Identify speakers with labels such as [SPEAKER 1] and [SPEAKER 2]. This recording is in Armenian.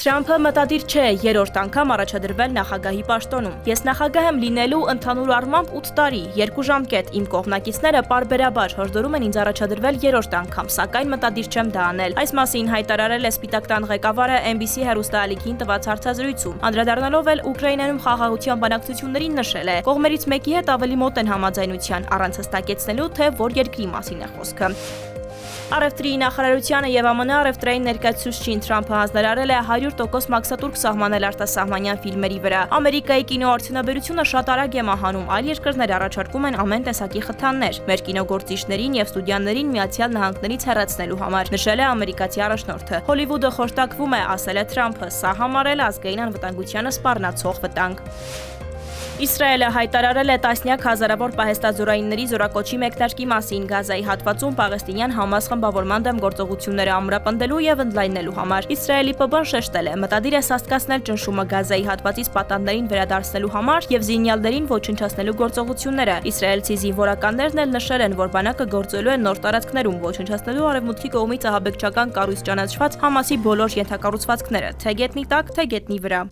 [SPEAKER 1] Թրամփը մտադիր չէ երրորդ անգամ առաջադրվել նախագահի պաշտոնում։ Ես նախագահ եմ լինելու ընդհանուր առմամբ 8 տարի, 2 ժամկետ, իմ կողմնակիցները պարբերաբար հորդորում են ինձ առաջադրվել երրորդ անգամ, սակայն մտադիր չեմ դա անել։ Այս մասին հայտարարել է Սպիտակ տան ղեկավարը NBC հեռուստաալիքին տված հարցազրույցում։ Անդրադառնալով էլ Ուկրաինայում խաղաղության բանակցություններին նշել է. կողմերից մեկի հետ ավելի մոտ են համաձայնության, առանց հստակեցնելու, թե որ երկրի մասին է խոսքը։ Առևտրի նախարարությանը եւ ԱՄՆ առևտրային ներկայացուցչին Թրամփը հանձնարարել է 100% մաքսատուրք սահմանել արտասահմանյան ֆիլմերի վրա։ Ամերիկայի կինոարդյունաբերությունը շատ արագ է մահանում, այլ երկրներ առաջարկում են ամեն տեսակի խթաններ մեր կինոգործիչներին եւ ստուդիաներին Միացյալ Նահանգներից հեռացնելու համար, նշել է ամերիկացի առաջնորդը։ Հոլիվուդը խորտակվում է, ասել է Թրամփը, սա համարել է ազգային անվտանգությանը սպառնացող վտանգ։ Իսրայելը հայտարարել է տասնյակ հազարավոր պահեստազորայինների զորակոչի մեկնարկի մասին Գազայի հատվածում պաղեստինյան Համաս խմբավորման դեմ գործողությունները ամրապնդելու եւ ընդլայնելու համար։ Իսրայելի ՊԲ-ն շեշտել է, մտադիր է սաստկացնել ճնշումը Գազայի հատվածից պատանդներին վերադարձնելու համար եւ զինյալներին ոչնչացնելու գործողությունները։ Իսրայելցի զինվորականներն էլ նշել են, որ բանակը գործելու է նոր տարածքներում ոչնչացնելու արևմուտքի կողմից ահաբեկչական կառույց ճանաչված Համասի բոլոր ենթակառուցվածքները, թե գետնի տակ, թե գետնի վրա։